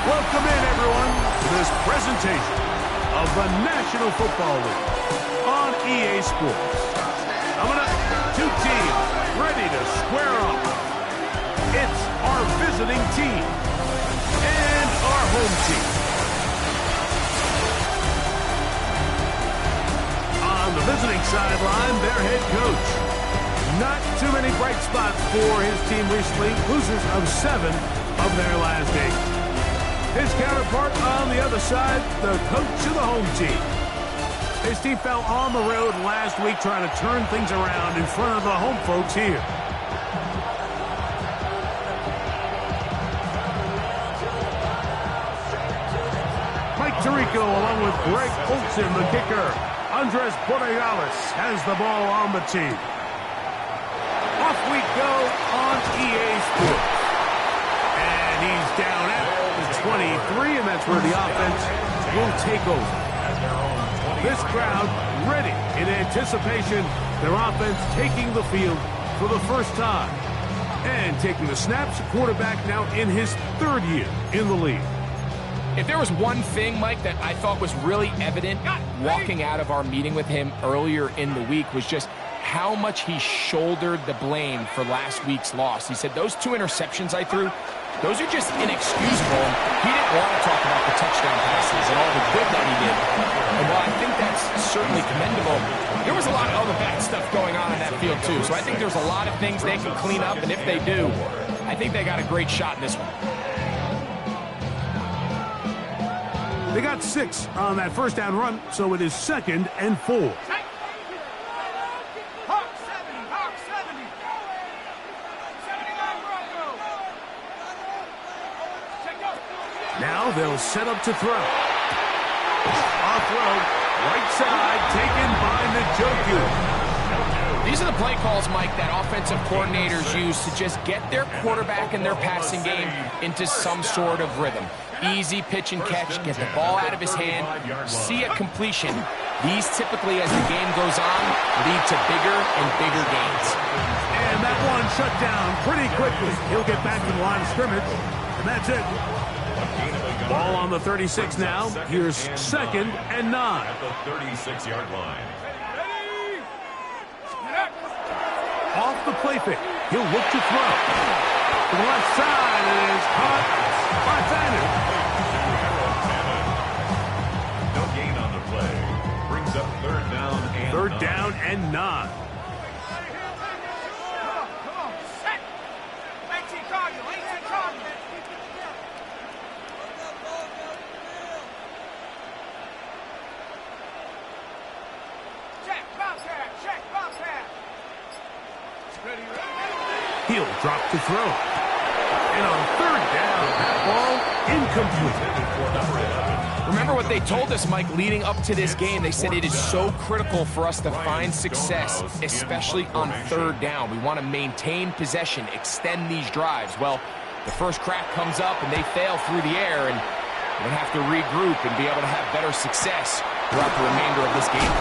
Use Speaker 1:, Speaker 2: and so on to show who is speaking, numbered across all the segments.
Speaker 1: Welcome in, everyone, to this presentation of the National Football League on EA Sports. Coming up, two teams ready to square off. It's our visiting team and our home team. On the visiting sideline, their head coach. Not too many bright spots for his team recently. Losers of 7 of their last 8. His counterpart on the other side, the coach of the home team. His team fell on the road last week trying to turn things around in front of the home folks here. Mike Tirico along with Greg Olsen, the kicker. Andres Borregales has the ball on the team. Off we go on EA Sports. And he's down at the 23, and that's where the offense will take over. This crowd ready in anticipation. Their offense taking the field for the first time. And taking the snaps, quarterback now in his 3rd year in the league.
Speaker 2: If there was one thing, Mike, that I thought was really evident walking out of our meeting with him earlier in the week was just how much he shouldered the blame for last week's loss. He said, those 2 interceptions I threw, those are just inexcusable. He didn't want to talk about the touchdown passes and all the good that he did. And while I think that's certainly commendable, there was a lot of other bad stuff going on in that field too. So I think there's a lot of things they can clean up, and if they do, I think they got a great shot in this one.
Speaker 1: They got 6 on that first down run, so it is 2nd and 4. Now they'll set up to throw. Off road, right side, taken by Njoku.
Speaker 2: These are the play calls, Mike, that offensive coordinators use to just get their quarterback and their passing game into some sort of rhythm. Easy pitch and catch, get the ball out of his hand, see a completion. These typically, as the game goes on, lead to bigger and bigger gains.
Speaker 1: And that one shut down pretty quickly. He'll get back to the line of scrimmage, and that's it. Ball on the 36 now. Here's 2nd and 9.
Speaker 3: At the 36-yard line.
Speaker 1: Off the play fake. He'll look to throw. To the left side, and it is caught by Fannin.
Speaker 3: No gain on the play. Brings up 3rd down and
Speaker 1: 3rd down and 9. He'll drop to throw. And on 3rd down, that ball incomplete.
Speaker 2: Remember what they told us, Mike, leading up to this game. They said it is so critical for us to find success, especially on 3rd down. We want to maintain possession, extend these drives. Well, the first crack comes up and they fail through the air, and they have to regroup and be able to have better success throughout the remainder of this game.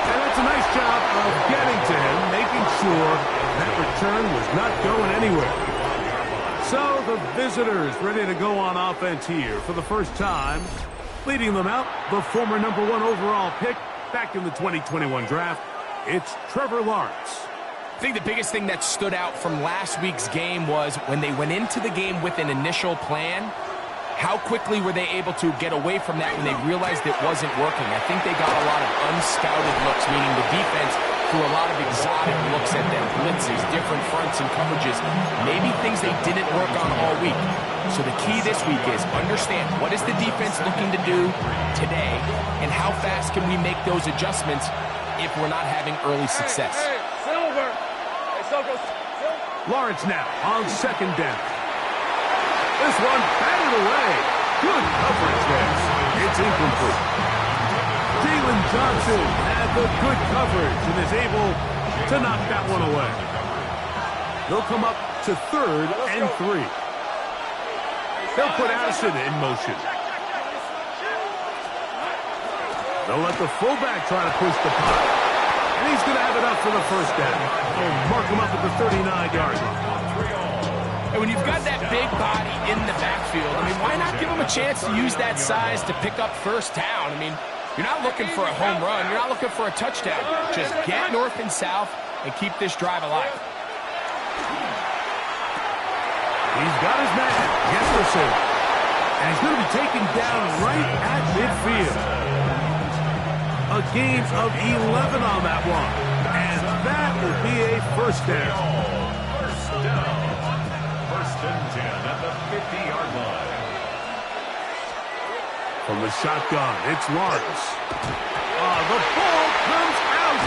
Speaker 1: And that's a nice job of getting to him, making sure that return was not going anywhere. So the visitors ready to go on offense here for the first time. Leading them out, the former #1 overall pick back in the 2021 draft. It's Trevor Lawrence.
Speaker 2: I think the biggest thing that stood out from last week's game was when they went into the game with an initial plan, how quickly were they able to get away from that when they realized it wasn't working? I think they got a lot of unscouted looks, meaning the defense threw a lot of exotic looks at them, blitzes, different fronts and coverages, maybe things they didn't work on all week. So the key this week is understand what is the defense looking to do today, and how fast can we make those adjustments if we're not having early success.
Speaker 1: Lawrence now on 2nd down. This one batted away. Good coverage there. It's incomplete. Jalen Johnson had the good coverage and is able to knock that one away. They'll come up to 3rd and 3. They'll put Addison in motion. They'll let the fullback try to push the punt. And he's going to have it up for the first down. They'll mark him up at the 39-yard line.
Speaker 2: And when you've got that big body in the backfield, I mean, why a chance to use that size to pick up first down. I mean, you're not looking for a home run. You're not looking for a touchdown. Just get north and south and keep this drive alive.
Speaker 1: He's got his man, Jefferson. And he's going to be taken down right at midfield. A gain of 11 on that one. And that will be a first down.
Speaker 3: First down. First and 10 at the 50-yard line.
Speaker 1: From the shotgun, it's Lawrence. The ball comes out.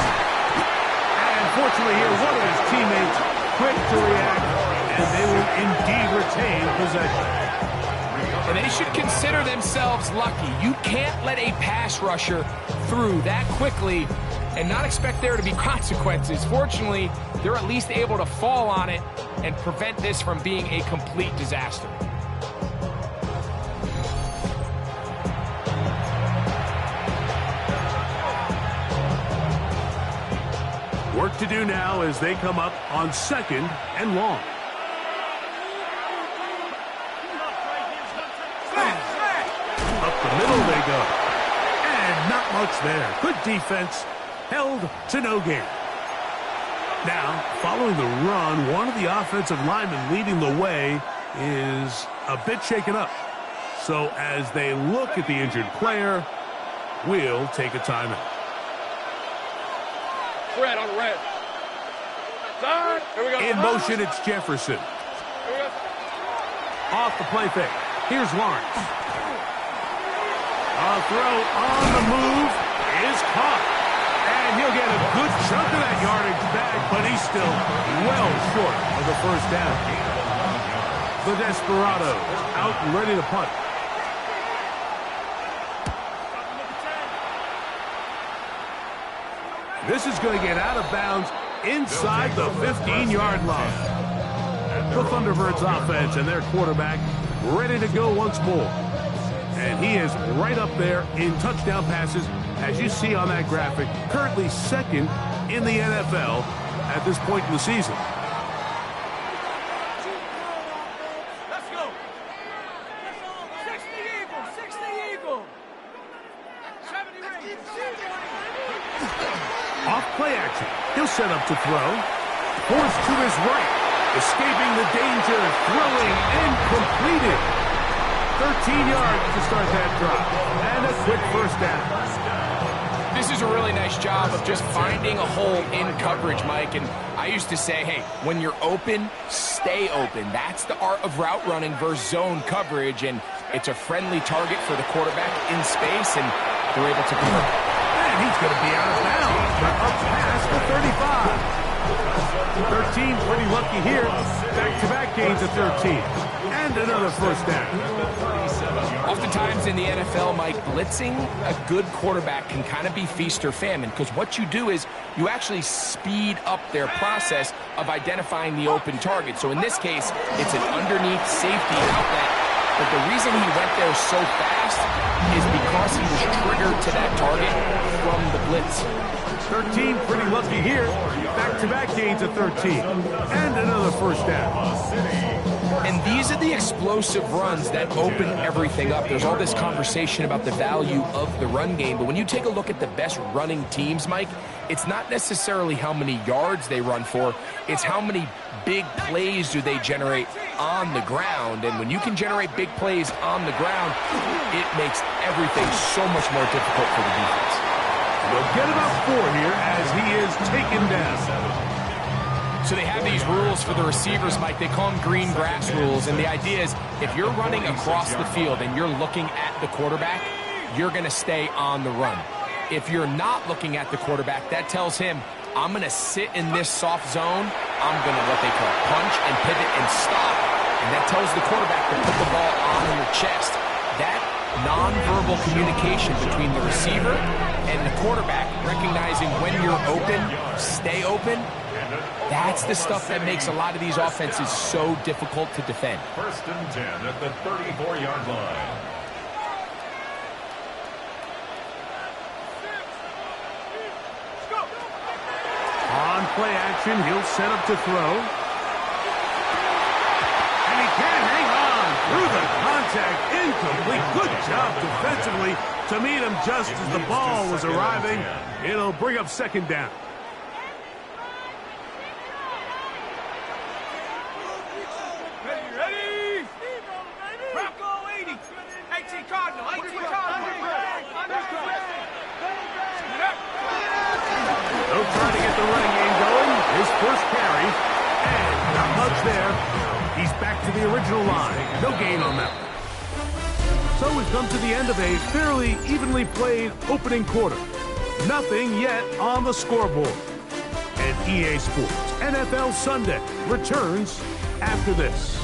Speaker 1: And fortunately here, one of his teammates quick to react, and they will indeed retain possession.
Speaker 2: And they should consider themselves lucky. You can't let a pass rusher through that quickly and not expect there to be consequences. Fortunately, they're at least able to fall on it and prevent this from being a complete disaster.
Speaker 1: Work to do now as they come up on 2nd and long. Up the middle they go. And not much there. Good defense. Held to no gain. Now, following the run, one of the offensive linemen leading the way is a bit shaken up. So as they look at the injured player, we'll take a timeout.
Speaker 4: Red on red. Side. Here we go.
Speaker 1: In motion, it's Jefferson. Off the play fake. Here's Lawrence. A throw on the move is caught. And he'll get a good chunk of that yardage back, but he's still well short of the first down. The Desparados out and ready to punt. This is going to get out of bounds inside the 15-yard line. The Thunderbirds offense and their quarterback ready to go once more. And he is right up there in touchdown passes, as you see on that graphic, currently 2nd in the NFL at this point in the season.
Speaker 4: Let's go. 60 Eagle, 60 Eagle. 70 Ring.
Speaker 1: Off play action. He'll set up to throw. Forced to his right. Escaping the danger. Throwing and completed. 13 yards to start that drive. And a quick first down.
Speaker 2: This is a really nice job of just finding a hole in coverage, Mike. And I used to say, hey, when you're open, stay open. That's the art of route running versus zone coverage. And it's a friendly target for the quarterback in space, and they're able to convert.
Speaker 1: And he's going to be out of bounds, but up past the 35. 13, pretty lucky here. Back-to-back gains of 13. And another first down.
Speaker 2: Oftentimes in the NFL, Mike, blitzing a good quarterback can kind of be feast or famine, because what you do is you actually speed up their process of identifying the open target. So in this case, it's an underneath safety outlet. But the reason he went there so fast is because he was triggered to that target from the blitz.
Speaker 1: 13, pretty lucky here. Back-to-back gains of 13. And another first down.
Speaker 2: And these are the explosive runs that open everything up. There's all this conversation about the value of the run game, but when you take a look at the best running teams, Mike, it's not necessarily how many yards they run for, it's how many big plays do they generate on the ground. And when you can generate big plays on the ground, it makes everything so much more difficult for the defense.
Speaker 1: They'll get about 4 here as he is taken down.
Speaker 2: So they have these rules for the receivers, Mike. They call them green grass rules. And the idea is if you're running across the field and you're looking at the quarterback, you're going to stay on the run. If you're not looking at the quarterback, that tells him, I'm going to sit in this soft zone. I'm going to what they call punch and pivot and stop. And that tells the quarterback to put the ball on your chest. That nonverbal communication between the receiver and the quarterback, recognizing when you're open, stay open, that's the stuff that makes a lot of these offenses so difficult to defend.
Speaker 3: First and 10 at the 34-yard line.
Speaker 1: On play action, he'll set up to throw. And he can hang on through the contact Incomplete. Good job defensively to meet him just as the ball was arriving. It'll bring up second down.
Speaker 4: Ready? Bronco 80. 18 Cardinal. 18 Cardinal.
Speaker 1: They'll try to get the running game going. His first carry. And not much there. He's back to the original line. No gain on that one. So we've come to the end of a fairly evenly played opening quarter. Nothing yet on the scoreboard. And EA Sports NFL Sunday returns after this.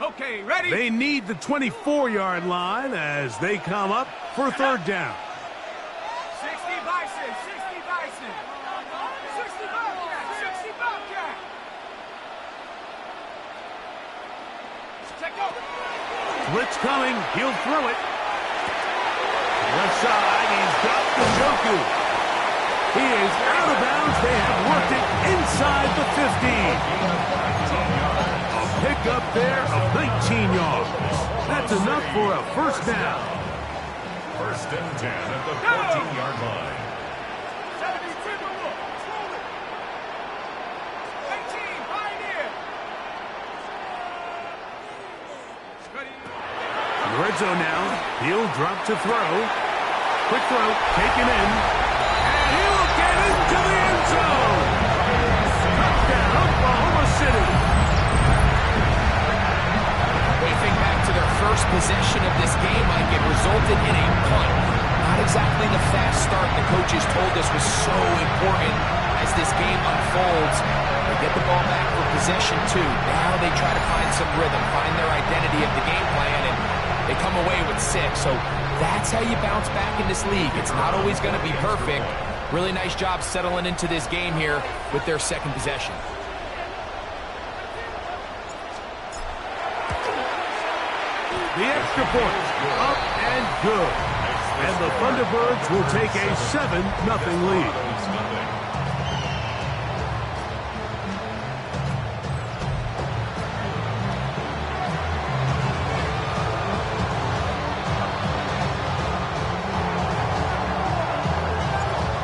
Speaker 4: Okay, ready?
Speaker 1: They need the 24-yard line as they come up for third down.
Speaker 4: 60 Bison. 60 Bison. 60 Bobcat. 60 Bobcat. Check out.
Speaker 1: Blitz coming. He'll throw it. Left side, he's got Njoku. He is out of bounds. They have worked it inside the 15. A pickup there of 19 yards. That's enough for a first down.
Speaker 3: First and 10 at the 14-yard line.
Speaker 4: 72 to look. 18, Pioneer.
Speaker 1: Red zone now. He'll drop to throw. Quick throw, taken in. And he'll get into the end zone. Touchdown, Oklahoma City.
Speaker 2: When you think back to their first possession of this game, Mike, it resulted in a punt. Not exactly the fast start the coaches told us was so important as this game unfolds. They get the ball back for possession two. Now they try to find some rhythm, find their identity of the game plan, and they come away with 6. So that's how you bounce back in this league. It's not always going to be perfect. Really nice job settling into this game here with their second possession.
Speaker 1: The extra point, up and good. And the ThunderBirds will take a 7-0 lead.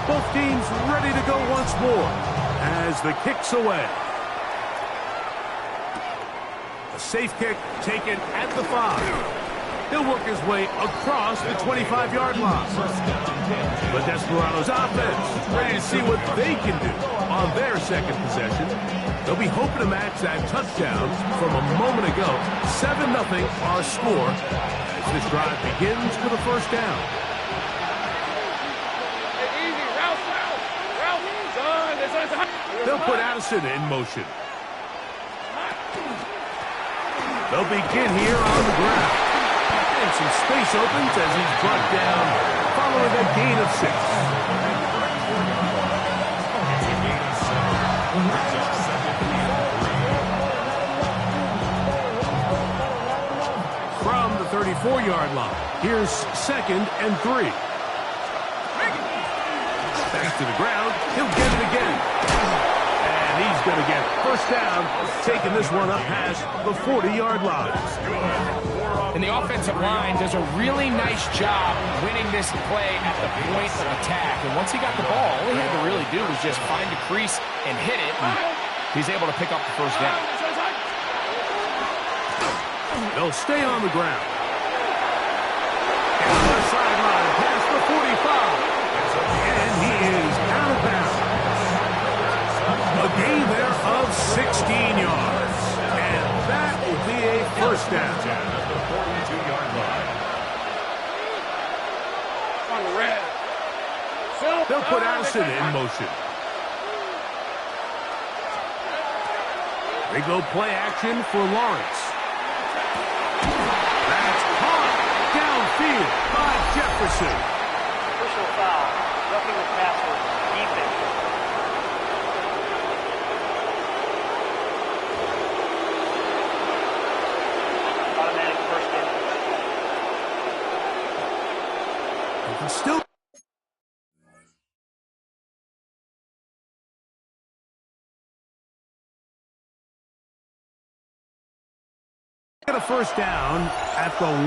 Speaker 1: Both teams ready to go once more as the kick's away. A safe kick taken at the 5. He'll work his way across the 25-yard line. The Desparados offense ready to see what they can do on their second possession. They'll be hoping to match that touchdown from a moment ago. 7-0 our score as this drive begins with a first down.
Speaker 4: Easy, route.
Speaker 1: They'll put Addison in motion. They'll begin here on the ground. And some space opens as he's brought down following a gain of 6. From the 34-yard line, here's 2nd and 3. Back to the ground, he'll get it again. And he's going to get first down, taking this one up past the 40-yard line.
Speaker 2: And the offensive line does a really nice job winning this play at the point of attack. And once he got the ball, all he had to really do was just find a crease and hit it. And he's able to pick up the first down.
Speaker 1: They'll stay on the ground. And on the sideline, past the 45. And he is out of bounds. A gain there of 16 yards. And that will be a first down.
Speaker 3: At the 42-yard line.
Speaker 4: On the red.
Speaker 1: They'll put Addison in motion. They go play action for Lawrence. That's caught downfield by Jefferson.
Speaker 5: Personal foul, roughing the passer, defense. Automatic first down.
Speaker 1: Still Get a first down at the 1.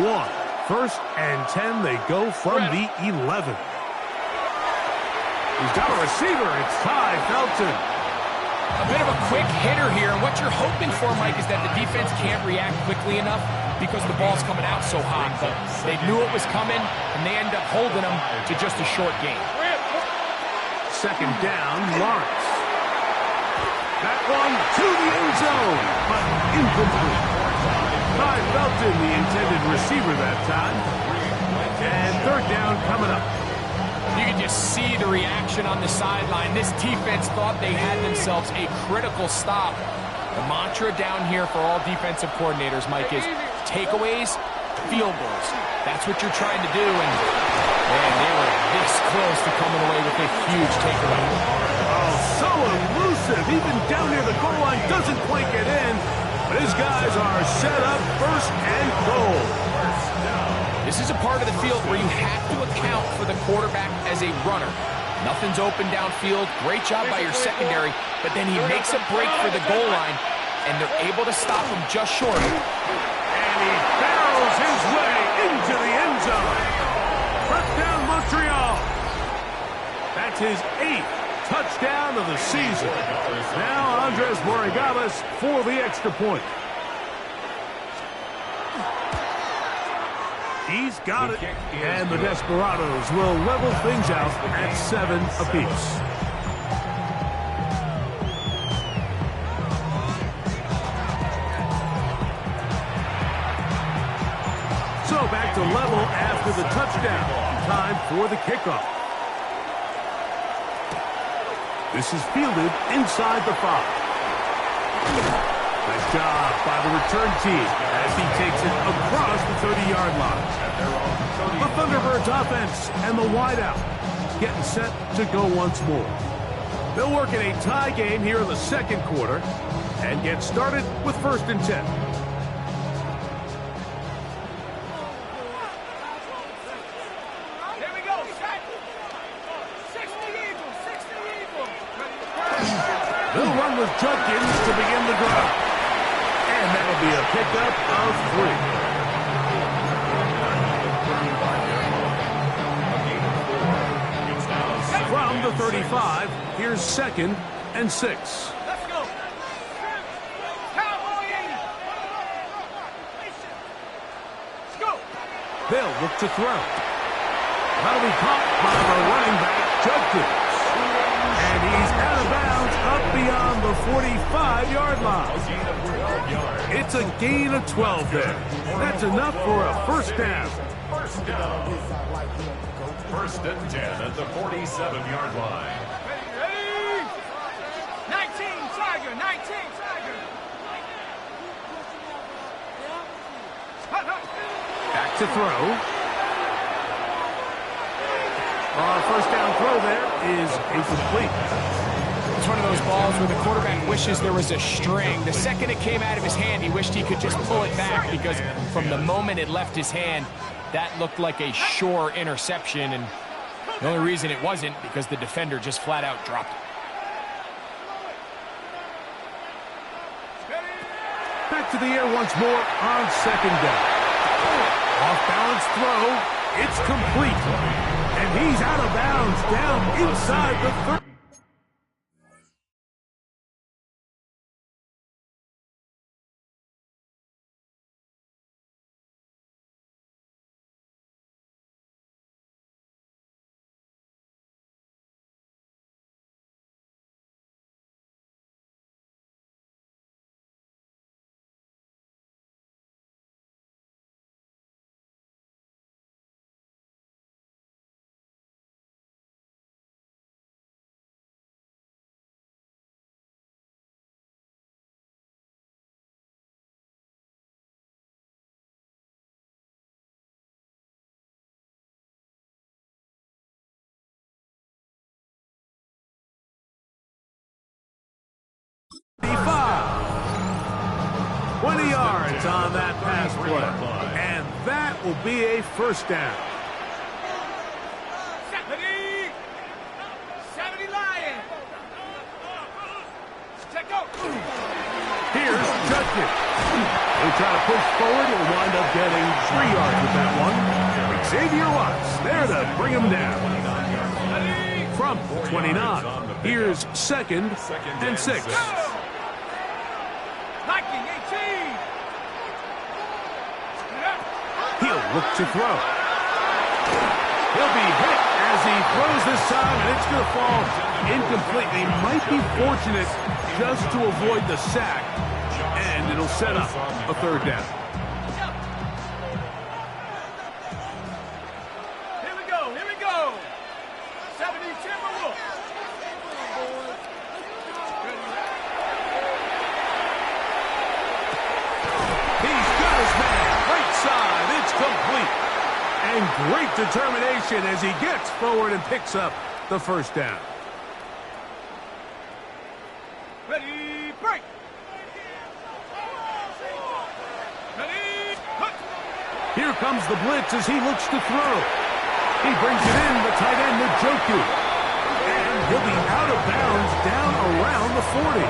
Speaker 1: First and 10, they go from the 11. He's got a receiver. It's Ty Felton.
Speaker 2: A bit of a quick hitter here, and what you're hoping for, Mike, is that the defense can't react quickly enough because the ball's coming out so hot. But they knew it was coming, and they end up holding them to just a short gain.
Speaker 1: Second down, Lawrence. That one to the end zone, but incomplete. Ty Felton, the intended receiver that time. And third down coming up.
Speaker 2: You can just see the reaction on the sideline. This defense thought they had themselves a critical stop. The mantra down here for all defensive coordinators, Mike, is takeaways, field goals. That's what you're trying to do, and man, they were this close to coming away with a huge takeaway.
Speaker 1: Oh, so elusive. Even down near the goal line, doesn't quite get in. But his guys are set up first and goal.
Speaker 2: This is a part of the field where you have to account for the quarterback as a runner. Nothing's open downfield. Great job by your secondary, but then he makes a break for the goal line, and they're able to stop him just short.
Speaker 1: And he barrels his way into the end zone. Touchdown, Montreal. That's his 8th touchdown of the season. Now Andres Borregales for the extra point. He's got it, and the Desparados will level things out at 7 apiece. So back to level after the touchdown. Time for the kickoff. This is fielded inside the 5. Nice job by the return team as he takes it across the 30-yard line. The Thunderbirds offense and the wideout getting set to go once more. They'll work in a tie game here in the second quarter and get started with first and 10. They'll run with Judkins to begin the drive. And that'll be a pickup of 3. From the 35, here's 2nd and 6.
Speaker 4: Let's go. Cowboy 80. Let's go.
Speaker 1: They'll look to throw. That'll be caught by the running back, Judkins. And he's out of bounds up beyond the 45-yard line. It's a gain of 12 there. That's enough for a first down.
Speaker 3: First down. First and 10 at the 47-yard line.
Speaker 4: Ready? 19, Tiger. 19, Tiger.
Speaker 1: Back to throw. First down throw there is incomplete.
Speaker 2: It's one of those balls where the quarterback wishes there was a string. The second it came out of his hand, he wished he could just pull it back because from the moment it left his hand, that looked like a sure interception. And the only reason it wasn't because the defender just flat out dropped it.
Speaker 1: Back to the air once more on second down. Off-balance throw. It's complete. And he's out of bounds down inside the 30. yards on that pass play. And that will be a first down.
Speaker 4: 70 Lions. Check out.
Speaker 1: Here's Judkins. second. He'll try to push forward. He'll wind up getting 3 yards with that one. Xavier Watts there to bring him down. From 29, here's second and 6. He'll look to throw. He'll be hit as he throws this time, and it's going to fall incomplete. He might be fortunate just to avoid the sack, and it'll set up a 3rd down.
Speaker 4: Here we go, here we go. 70 Timberwolves.
Speaker 1: He's got his man. Right side. It's complete. And great determination as he gets forward and picks up the 1st down.
Speaker 4: Ready, break. Ready, cut.
Speaker 1: Here comes the blitz as he looks to throw. He brings it in, the tight end, Njoku. And he'll be out of bounds down around the 40.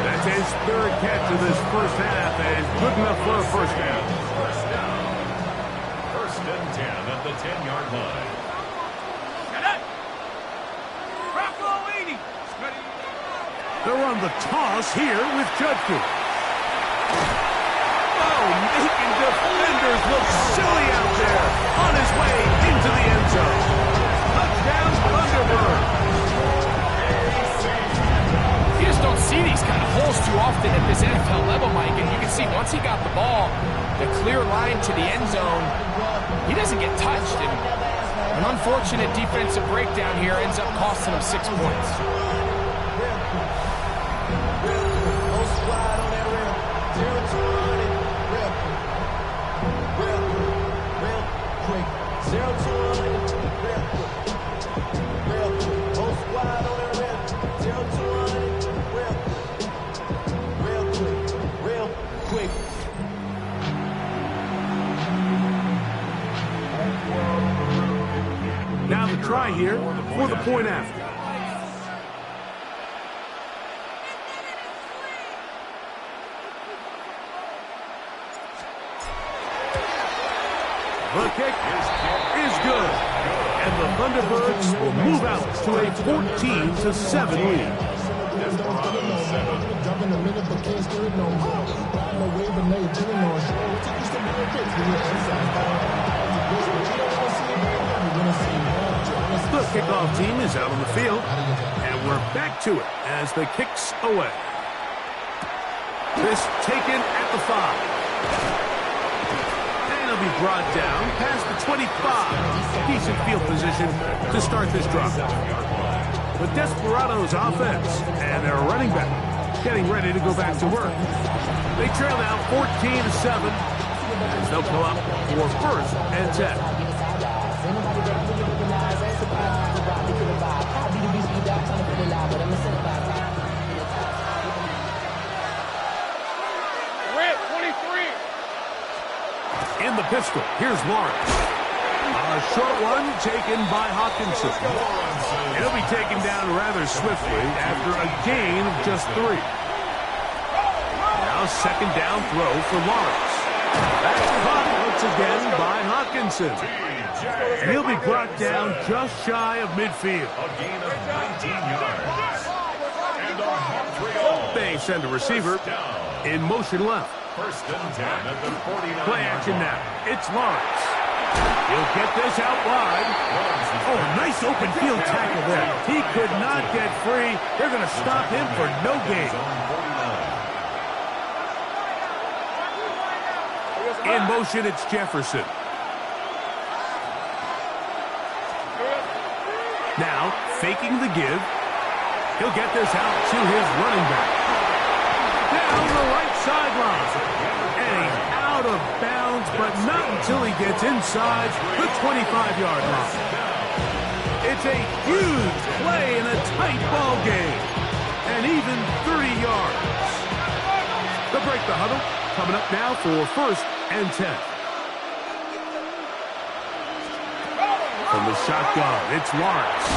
Speaker 1: That's his 3rd catch of this 1st half, and good enough for a 1st down.
Speaker 3: 1st and 10 at the 10-yard line.
Speaker 4: Bravo 80. Ready.
Speaker 1: They're on the toss here with Judkins. Oh, making defenders look silly out there. On his way into the end zone. Touchdown, Thunderbirds.
Speaker 2: You just don't see these kind of holes too often at this NFL level, Mike. And you can see once he got the ball, the clear line to the end zone, he doesn't get touched. And an unfortunate defensive breakdown here ends up costing him 6 points.
Speaker 1: Now the try here for the point after. The kick is good. And the Thunderbirds will move out to a 14-7 lead. The kickoff team is out on the field, and we're back to it as the kick's away. This taken at the 5. And it'll be brought down past the 25. Decent field position to start this drive. The Desparados offense and their running back getting ready to go back to work. They trail now 14-7 as they'll come up for 1st and 10. In the pistol, here's Lawrence. A short one taken by Hawkinson. He'll be taken down rather swiftly after a gain of just 3. Now 2nd down throw for Lawrence. That's caught once again by Hawkinson. And he'll be brought down just shy of midfield.
Speaker 3: A gain of 19 yards. And a Montreal.
Speaker 1: They send a receiver in motion left.
Speaker 3: 1st and 10 at the 49.
Speaker 1: Play action now. It's Lawrence. He'll get this out wide. Oh, nice open field tackle there. He could not get free. They're going to stop him for no gain. In motion, it's Jefferson. Now, faking the give. He'll get this out to his running back. Down the right sideline. And he's out of bounds, but not until he gets inside the 25-yard line. It's a huge play in a tight ball game. And even 30 yards. They'll break the huddle. Coming up now for 1st and 10. From the shotgun, it's Lawrence.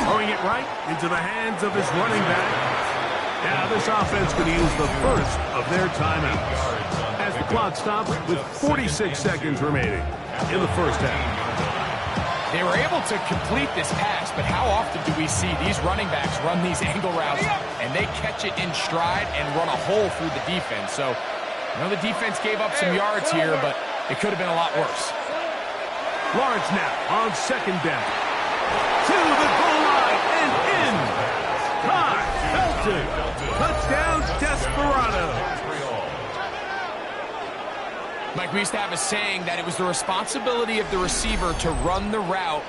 Speaker 1: Throwing it right into the hands of his running back. Now this offense going to use the first of their timeouts as the clock stops with 46 seconds remaining in the first half.
Speaker 2: They were able to complete this pass, but how often do we see these running backs run these angle routes and they catch it in stride and run a hole through the defense? So, I know the defense gave up some yards here, but it could have been a lot worse.
Speaker 1: Lawrence now on second down. To the goal line and in. Caught. Felton. Touchdown, Desparados.
Speaker 2: Mike, we used to have a saying that it was the responsibility of the receiver to run the route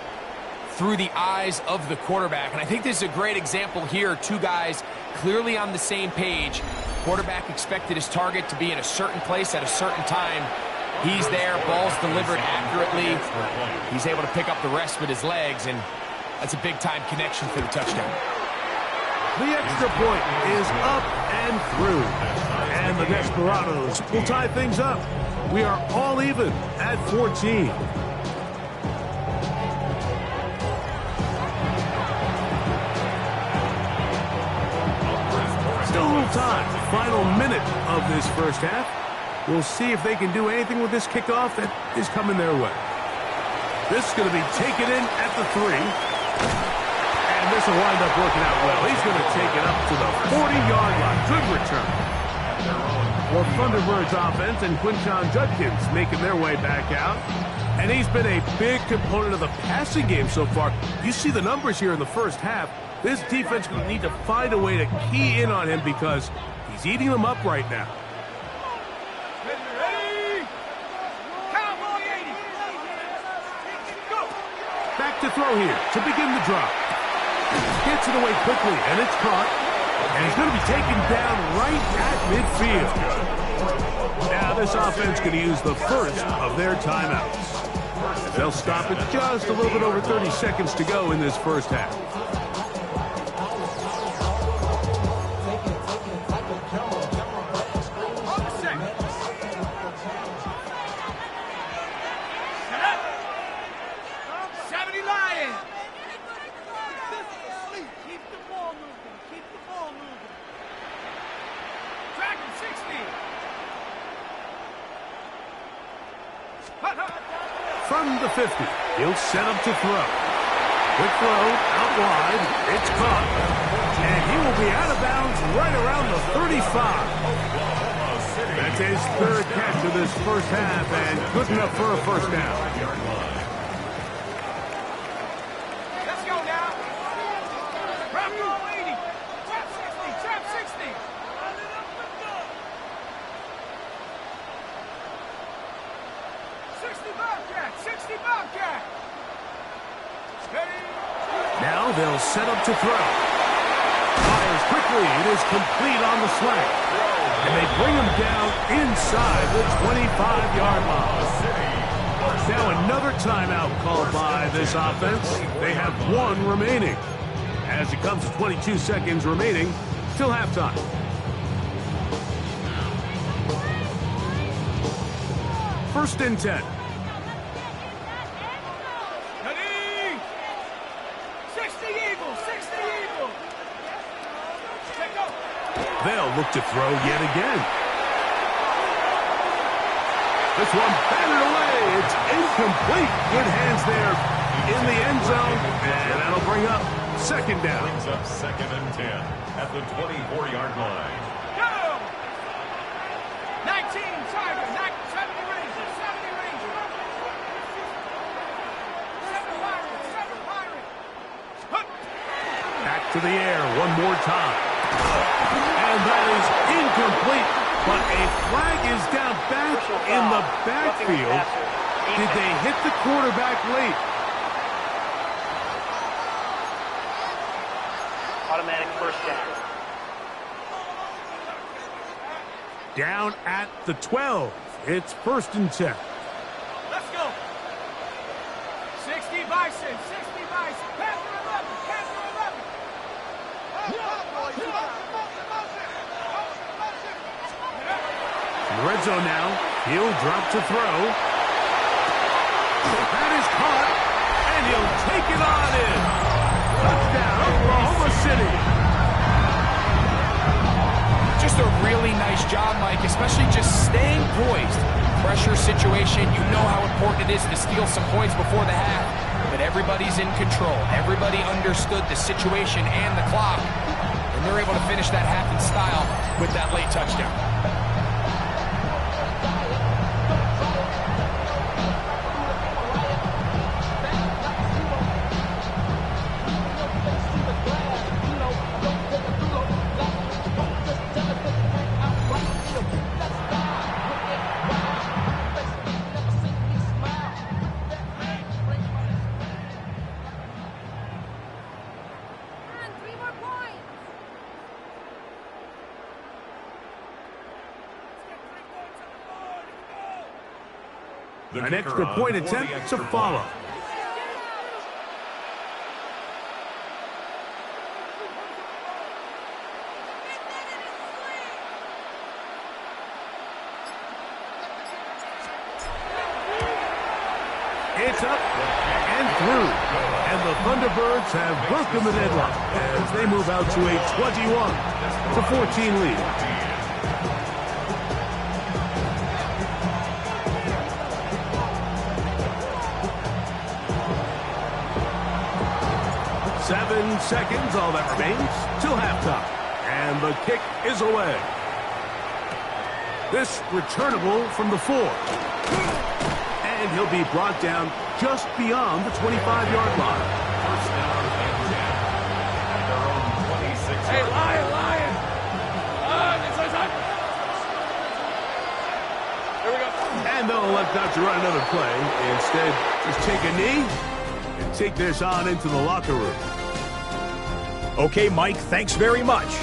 Speaker 2: through the eyes of the quarterback. And I think this is a great example here. Two guys clearly on the same page. Quarterback expected his target to be in a certain place at a certain time. He's there, ball's delivered accurately. He's able to pick up the rest with his legs, and that's a big-time connection for the touchdown.
Speaker 1: The extra point is up and through. And the Desparados will tie things up. We are all even at 14. Still a little time. Final minute of this first half. We'll see if they can do anything with this kickoff that is coming their way. This is going to be taken in at the 3. And this will wind up working out well. He's going to take it up to the 40-yard line. Good return. Well, ThunderBirds offense and Quinshon Judkins making their way back out. And he's been a big component of the passing game so far. You see the numbers here in the first half. This defense will need to find a way to key in on him because he's eating them up right now. Back to throw here to begin the drop. Gets it away quickly, and it's caught. And he's going to be taken down right at midfield. Now this offense going to use the first of their timeouts. They'll stop it just a little bit over 30 seconds to go in this first half. From the 50, he'll set up to throw. Quick throw, out wide, it's caught. And he will be out of bounds right around the 35. That's his third catch of this first half and good enough for a first down.
Speaker 4: Let's go now. Bravo 80. Trap 60. Trap 60. 60 Bobcat. 60 Bobcat.
Speaker 1: Now they'll set up to throw. Fires quickly. It is complete on the slant. And they bring him down inside the 25-yard line. Now another timeout called by this offense. They have one remaining. As it comes to 22 seconds remaining, till halftime. First and 10. They'll look to throw yet again. This one batted away. It's incomplete. Good hands there in the end zone. And that'll bring up second down.
Speaker 3: Brings up second and 10 at the 24-yard line.
Speaker 4: Go! 19 Tiger, 70 Ranger, 70 Ranger. 7 Pirate, 7 Pirate.
Speaker 1: Back to the air one more time. And that is incomplete, but a flag is down back in the backfield. Did they hit the quarterback late?
Speaker 5: Automatic first down.
Speaker 1: Down at the 12. It's first and 10.
Speaker 4: Let's go. 60 Bison, 60 Bison. Panther 11, Panther 11.
Speaker 1: Red zone now. He'll drop to throw. That is caught. And he'll take it on in. Touchdown, Oklahoma City.
Speaker 2: situation. You know how important it is to steal some points before the half. But everybody's in control. Everybody understood the situation and the clock. And they're able to finish that half in style with that late touchdown.
Speaker 1: An extra point attempt to follow. It's up and through. And the ThunderBirds have broken the deadlock as they move out to a 21-14 lead. Seven seconds, all that remains, till halftime. And the kick is away. This returnable from the 4. And he'll be brought down just beyond the 25-yard line.
Speaker 3: First down and 10 at their own 26.
Speaker 4: Hey, Lion! Here we go.
Speaker 1: And they'll elect not to run another play. Instead, just take a knee and take this on into the locker room.
Speaker 6: Okay, Mike, thanks very much.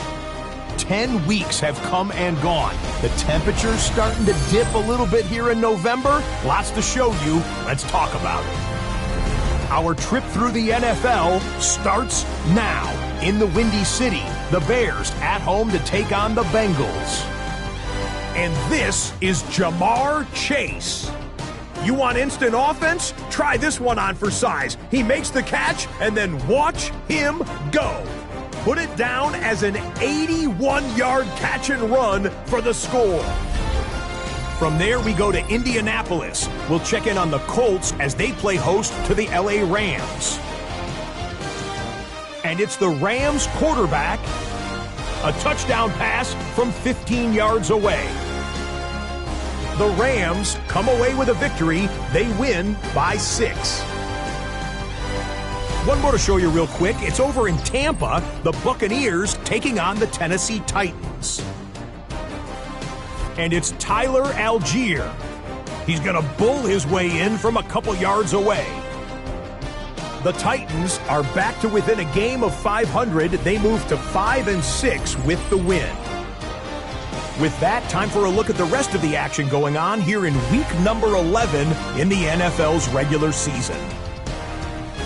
Speaker 6: 10 weeks have come and gone. The temperature's starting to dip a little bit here in November. Lots to show you. Let's talk about it. Our trip through the NFL starts now. In the Windy City, the Bears at home to take on the Bengals. And this is Jamar Chase. You want instant offense? Try this one on for size. He makes the catch, and then watch him go. Put it down as an 81-yard catch and run for the score. From there, we go to Indianapolis. We'll check in on the Colts as they play host to the LA Rams. And it's the Rams quarterback. A touchdown pass from 15 yards away. The Rams come away with a victory. They win by 6. One more to show you real quick. It's over in Tampa, the Buccaneers taking on the Tennessee Titans. And it's Tyler Algier. He's going to bull his way in from a couple yards away. The Titans are back to within a game of 500. They move to 5-6 with the win. With that, time for a look at the rest of the action going on here in week number 11 in the NFL's regular season.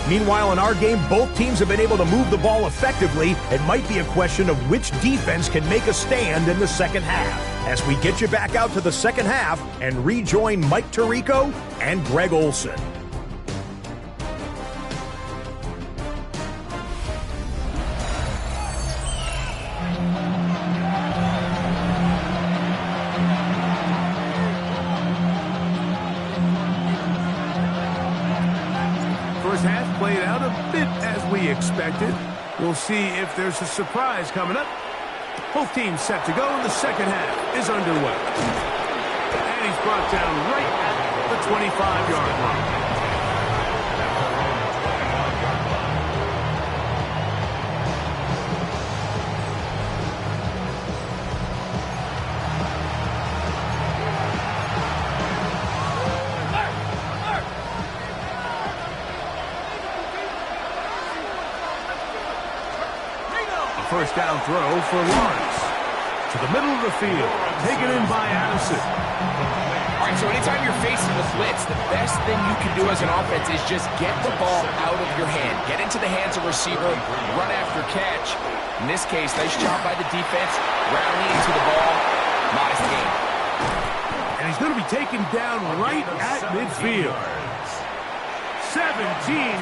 Speaker 6: Meanwhile, in our game, both teams have been able to move the ball effectively. It might be a question of which defense can make a stand in the second half. As we get you back out to the second half and rejoin Mike Tirico and Greg Olson.
Speaker 1: First half played out a bit as we expected. We'll see if there's a surprise coming up. Both teams set to go, and the second half is underway. And he's brought down right at the 25-yard line. First down throw for Lawrence. To the middle of the field. Taken in by Addison.
Speaker 2: All right, so anytime you're facing the blitz, the best thing you can do as an offense is just get the ball out of your hand. Get into the hands of receiver, run after catch. In this case, nice job by the defense, rallying to the ball. Modest gain.
Speaker 1: And he's going to be taken down right at midfield. 17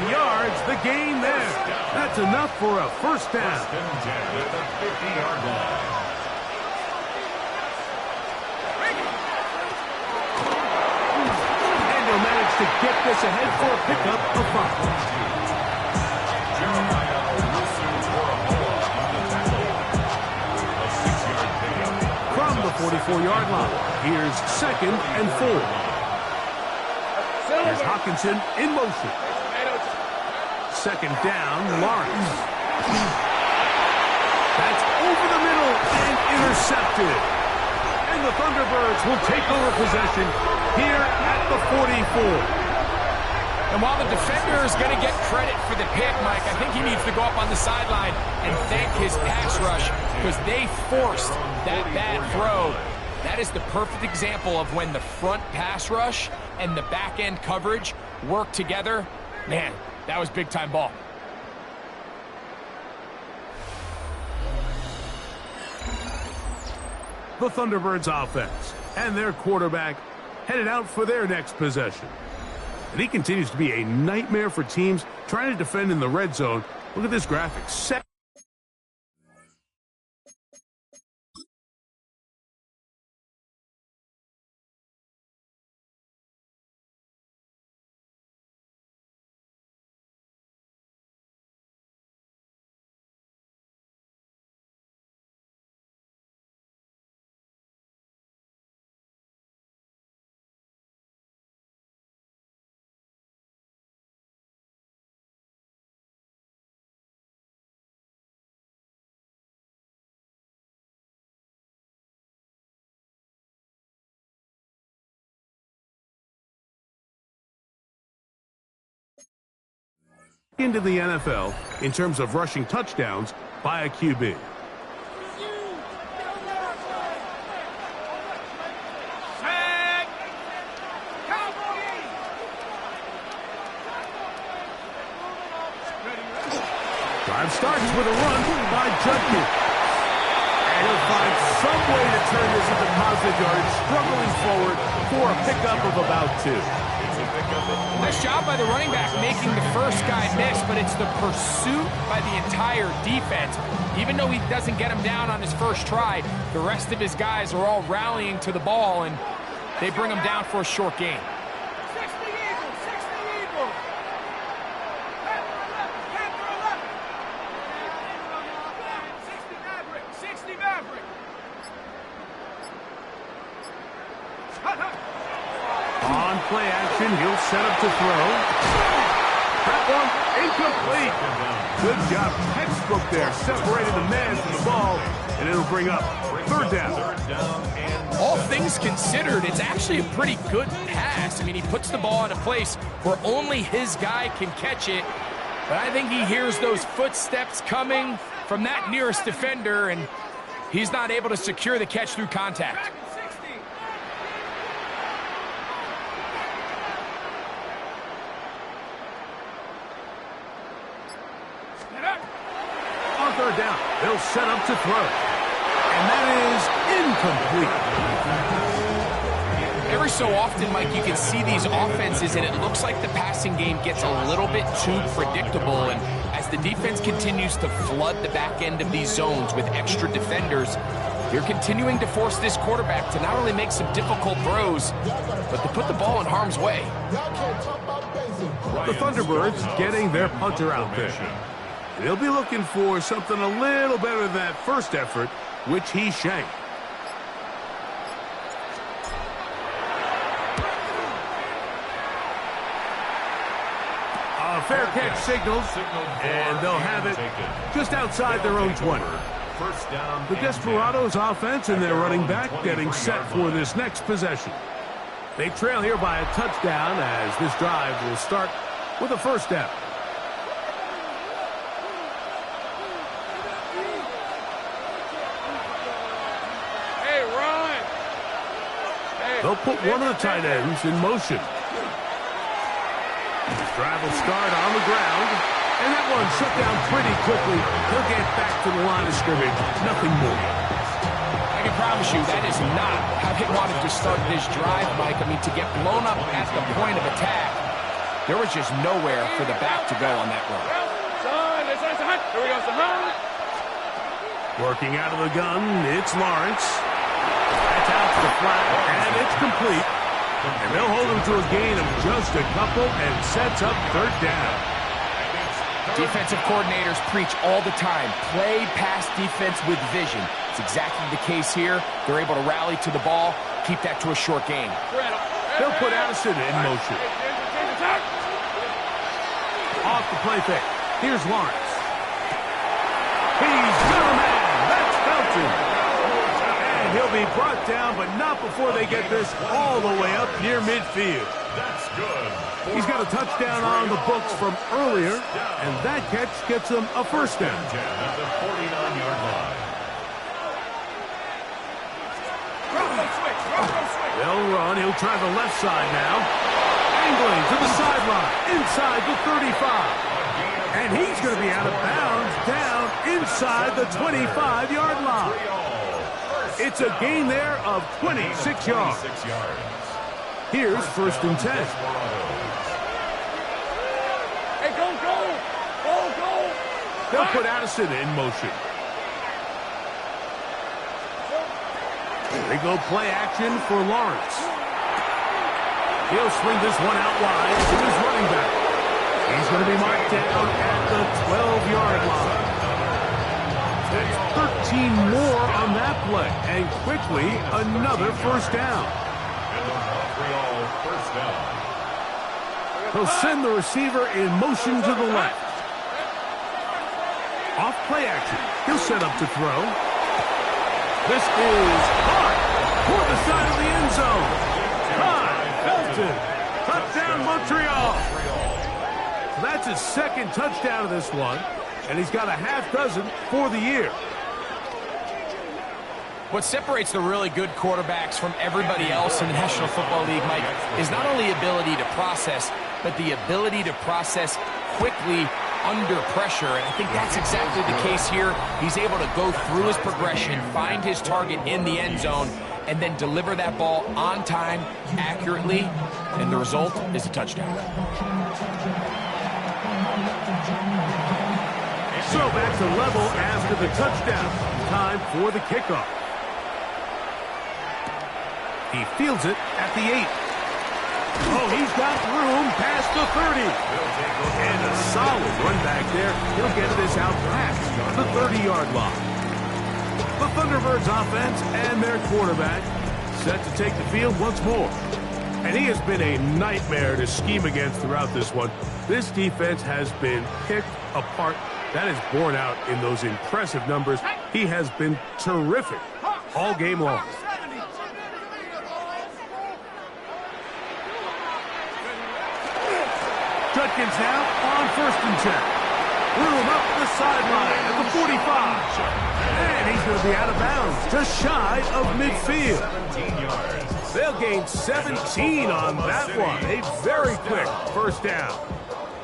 Speaker 1: yards, the gain there. That's enough for a first down.
Speaker 3: First and 10 at the 50-yard line.
Speaker 1: to get this ahead for a pickup of 5. From the 44-yard line, here's 2nd and 4. Here's Hawkinson in motion. 2nd down, Lawrence. That's over the middle and intercepted. And the Thunderbirds will take over possession here at the 44.
Speaker 2: And while the defender is going to get credit for the pick, Mike, I think he needs to go up on the sideline and thank his pass rush because they forced that bad throw. That is the perfect example of when the front pass rush and the back end coverage work together. Man, that was big-time ball.
Speaker 1: The Thunderbirds offense and their quarterback headed out for their next possession. And he continues to be a nightmare for teams trying to defend in the red zone. Look at this graphic. Into the NFL in terms of rushing touchdowns by a QB. Drive starts with a run by Judkins. And he'll find some way to turn this into positive yardage, struggling forward for a pickup of about 2.
Speaker 2: Nice job by the running back making the first guy miss, but it's the pursuit by the entire defense. Even though he doesn't get him down on his first try, the rest of his guys are all rallying to the ball, and they bring him down for a short gain.
Speaker 4: 60 Eagles, 60 Eagles. Panther 11. 60 Maverick, 60 Maverick.
Speaker 1: On play action, he'll set up to throw. That one incomplete. Good job. Textbook there. Separated the man from the ball, and it'll bring up 3rd down.
Speaker 2: All things considered, it's actually a pretty good pass. I mean, he puts the ball in a place where only his guy can catch it. But I think he hears those footsteps coming from that nearest defender, and he's not able to secure the catch through contact.
Speaker 1: On 3rd down, they'll set up to throw. And that is incomplete.
Speaker 2: Every so often, Mike, you can see these offenses, and it looks like the passing game gets a little bit too predictable. And as the defense continues to flood the back end of these zones with extra defenders, you're continuing to force this quarterback to not only make some difficult throws, but to put the ball in harm's way.
Speaker 1: The Thunderbirds getting their punter out there. They'll be looking for something a little better than that first effort, which he shanked. A fair catch signals, and they'll have it just outside their own 20. The Desparados offense and their running back getting set for this next possession. They trail here by a touchdown as this drive will start with a 1st down. They'll put one of the tight ends in motion. This drive will start on the ground, and that one shut down pretty quickly. He'll get back to the line of scrimmage, nothing more.
Speaker 2: I can promise you that is not how they wanted to start this drive, Mike. I mean, to get blown up at the point of attack, there was just nowhere for the back to go on that run.
Speaker 4: Here we go,
Speaker 1: Working out of the gun, it's Lawrence. That's out to the flat, and it's complete. And they'll hold him to a gain of just a couple and sets up third down.
Speaker 2: Defensive coordinators preach all the time, play pass defense with vision. It's exactly the case here. They're able to rally to the ball, keep that to a short game.
Speaker 1: They'll put Addison in motion. Off the play fake. Here's Lawrence. He's got a man. That's Felton. And he'll be brought down, but not before they get this all the way up near midfield.
Speaker 3: That's good.
Speaker 1: He's got a touchdown on the books from earlier, and that catch gets him a first down.
Speaker 3: At the 49-yard line.
Speaker 1: They'll run. He'll try the left side now. Angling to the sideline, inside the 35. And he's going to be out of bounds down inside the 25-yard line. It's a gain there of 26 yards. Here's first and 10.
Speaker 4: Hey, go!
Speaker 1: They'll put Addison in motion. They go play action for Lawrence. He'll swing this one out wide to his running back. He's going to be marked down at the 12-yard line. That's 13 more on that play. And quickly, another first down. He'll send the receiver in motion to the left. Off play action. He'll set up to throw. This is caught toward the side of the end zone. Felton. Touchdown, Montreal. So that's his second touchdown of this one, and he's got a half dozen for the year.
Speaker 2: What separates the really good quarterbacks from everybody else in the National Football League, Mike, is not only ability to process, but the ability to process quickly under pressure. And I think that's exactly the case here. He's able to go through his progression, find his target in the end zone, and then deliver that ball on time, accurately, and the result is a touchdown.
Speaker 1: So back to level after the touchdown. Time for the kickoff. He fields it at the 8. Oh, he's got room past the 30. And a solid run back there. He'll get this out past the 30-yard line. The Thunderbirds offense and their quarterback set to take the field once more. And he has been a nightmare to scheme against throughout this one. This defense has been picked apart. That is borne out in those impressive numbers. He has been terrific all game long. Judkins now on first and 10. Room up the sideline at the 45. And he's going to be out of bounds, just shy of midfield. They'll gain 17 on that one. A very quick first down.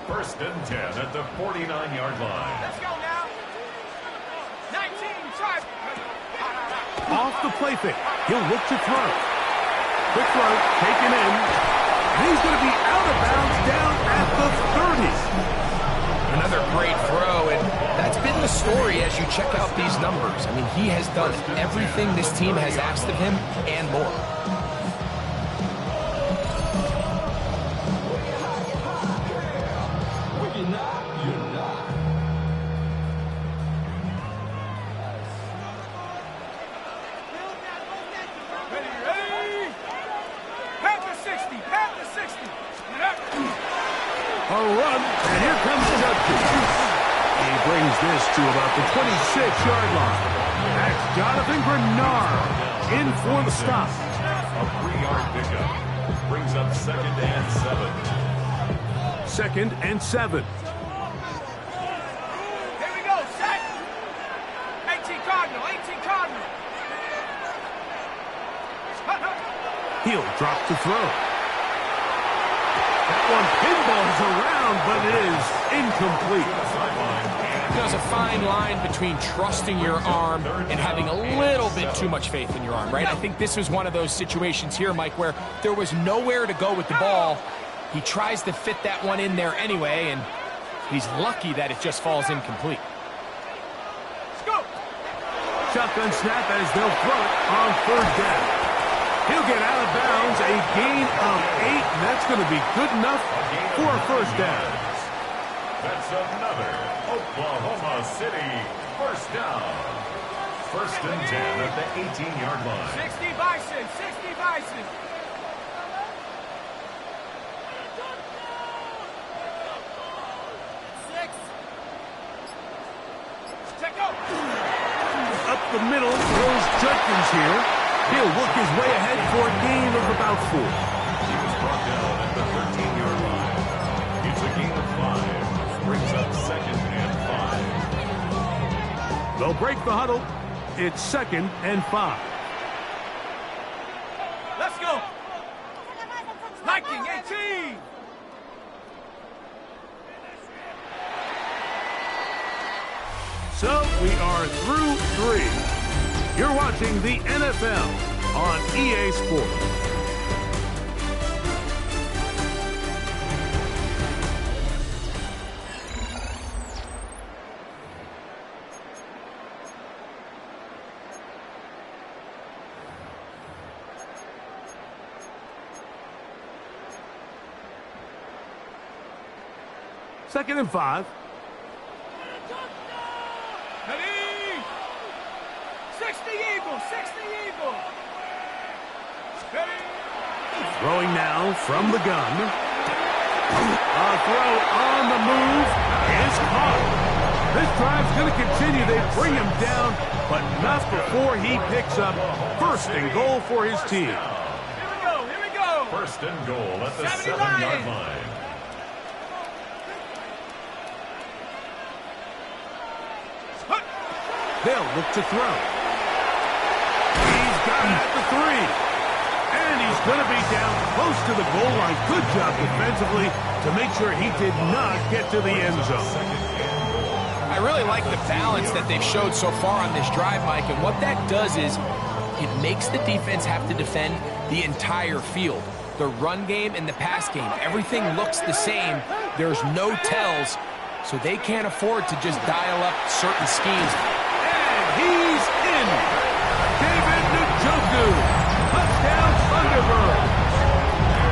Speaker 3: First and 10 at the 49-yard line.
Speaker 4: Let's go now. 19, try.
Speaker 1: Off the play fake. He'll look to throw. Quick throw, taken in. And he's going to be out of bounds down at the 30.
Speaker 2: Another great throw, and that's been the story as you check out these numbers. I mean, he has done everything this team has asked of him and more.
Speaker 1: A run, and here comes Judkins. He brings this to about the 26-yard line. That's Jonathan Grenard in for the stop.
Speaker 3: A 3-yard pickup. Brings up second and 7.
Speaker 1: Second and 7.
Speaker 4: Here we go, set. 18 Cardinal, 18 Cardinal.
Speaker 1: He'll drop to throw. That one pinballs around, but it is incomplete.
Speaker 2: There's a fine line between trusting your arm and having a little bit too much faith in your arm, right? I think this was one of those situations here, Mike, where there was nowhere to go with the ball. He tries to fit that one in there anyway, and he's lucky that it just falls incomplete.
Speaker 4: Let's go.
Speaker 1: Shotgun snap as they'll throw it on third down. He'll get out of bounds, a gain of 8, and that's going to be good enough for a first down.
Speaker 3: That's another Oklahoma City first down. First and 10 at the 18-yard line.
Speaker 4: 60 Bison, 60 Bison.
Speaker 1: Up the middle goes Judkins here. He'll work his way ahead for a gain of about 4.
Speaker 3: He was brought down at the 13-yard line. It's a gain of 5. Brings up second and 5.
Speaker 1: They'll break the huddle. It's second and 5.
Speaker 4: Let's go. Viking 18.
Speaker 1: So we are through 3. You're watching the NFL on EA Sports. Second and 5.
Speaker 4: Ready? 60 Eagles, 60 Eagles. Ready?
Speaker 1: Throwing now from the gun. A throw on the move is caught. This drive's going to continue. They bring him down, but not before he picks up first and goal for his team.
Speaker 4: Here we go, here we go.
Speaker 3: First and goal at the
Speaker 4: 79.
Speaker 3: 7-yard line.
Speaker 1: They'll look to throw. He's got it at the 3. And he's going to be down close to the goal line. Good job defensively to make sure he did not get to the end zone.
Speaker 2: I really like the balance that they've showed so far on this drive, Mike, and what that does is it makes the defense have to defend the entire field. The run game and the pass game, everything looks the same. There's no tells, so they can't afford to just dial up certain schemes.
Speaker 1: He's in. David Njoku. Touchdown, Thunderbirds.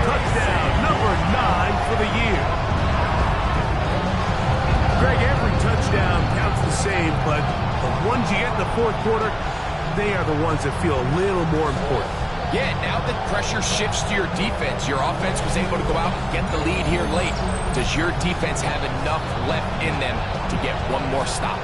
Speaker 1: Touchdown number 9 for the year. Greg, every touchdown counts the same, but the ones you get in the fourth quarter, they are the ones that feel a little more important.
Speaker 2: Yeah, now that pressure shifts to your defense, your offense was able to go out and get the lead here late. Does your defense have enough left in them to get one more stop?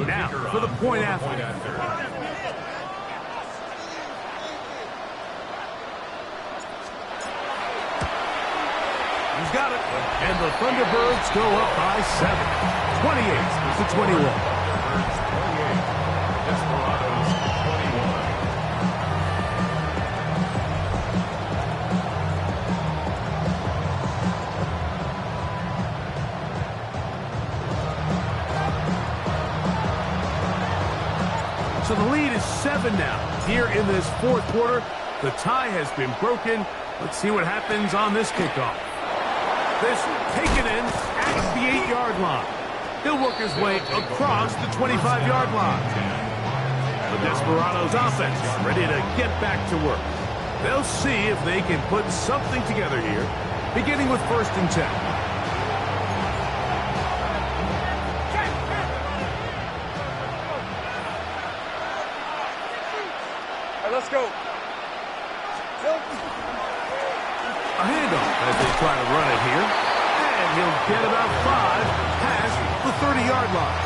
Speaker 1: Now, for the point after. He's got it. And the Thunderbirds go up by 7. 28-21.
Speaker 3: Desparados 21.
Speaker 1: So the lead is 7 now. Here in this fourth quarter, the tie has been broken. Let's see what happens on this kickoff. This taken in at the 8-yard line. He'll work his way across the 25-yard line. The Desparados offense ready to get back to work. They'll see if they can put something together here, beginning with first and 10.
Speaker 4: Let's go.
Speaker 1: A handoff as they try to run it here. And he'll get about 5 past the 30-yard line.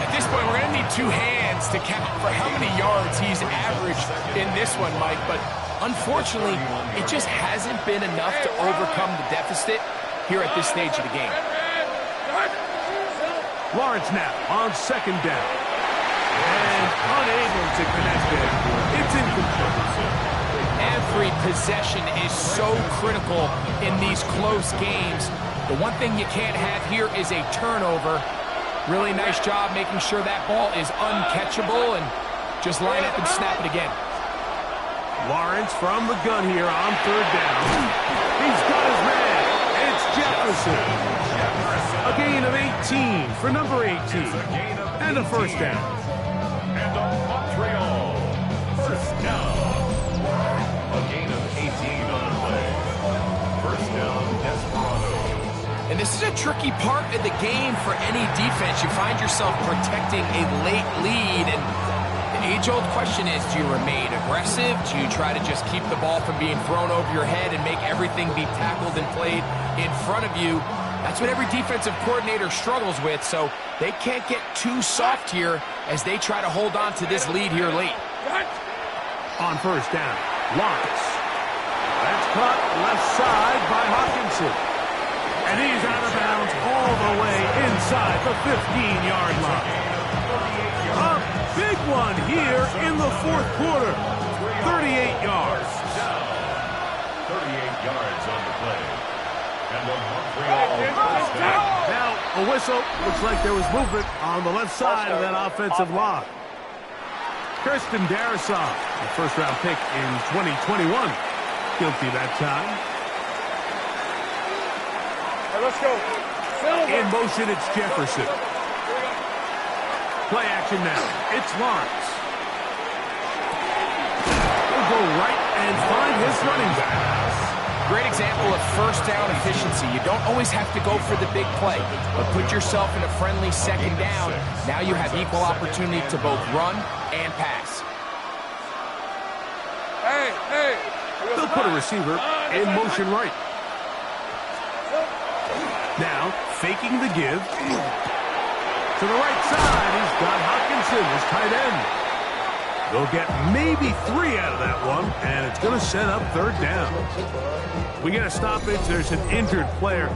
Speaker 2: At this point, we're going to need 2 hands to count for how many yards he's averaged in this one, Mike. But unfortunately, it just hasn't been enough to overcome the deficit here at this stage of the game.
Speaker 1: Lawrence now on second down. And unable to connect it. It's incomplete.
Speaker 2: Every possession is so critical in these close games. The one thing you can't have here is a turnover. Really nice job making sure that ball is uncatchable, and just line up and snap it again.
Speaker 1: Lawrence from the gun here on third down. He's got his man. It's Jefferson. A gain of 18 for number 18. And a first down.
Speaker 3: And a Montreal first down. A gain of 18 on the play. First down, Desparados.
Speaker 2: And this is a tricky part of the game for any defense. You find yourself protecting a late lead, and the age-old question is, do you remain aggressive? Do you try to just keep the ball from being thrown over your head and make everything be tackled and played in front of you? That's what every defensive coordinator struggles with, so they can't get too soft here as they try to hold on to this lead here late.
Speaker 1: On first down, Lawrence. That's caught left side by Hawkinson. And he's out of bounds all the way inside the 15-yard line. A big one here in the fourth quarter. 38 yards.
Speaker 3: 38 yards on the play. And the Montreal first down.
Speaker 1: Now, a whistle. Looks like there was movement on the left side of that offensive line. Kirsten Darrisaw, the first-round pick in 2021. Guilty that time.
Speaker 4: Let's go.
Speaker 1: In motion, it's Jefferson. Play action now. It's Lawrence. He'll go right and find his running back.
Speaker 2: Great example of first down efficiency. You don't always have to go for the big play, but put yourself in a friendly second down. Now you have equal opportunity to both run and pass.
Speaker 4: Hey.
Speaker 1: They'll put a receiver in motion right. Now, faking the give. To the right side, he's got Hawkinson, his tight end. They'll get maybe 3 out of that one, and it's going to set up third down. We get a stoppage. There's an injured player.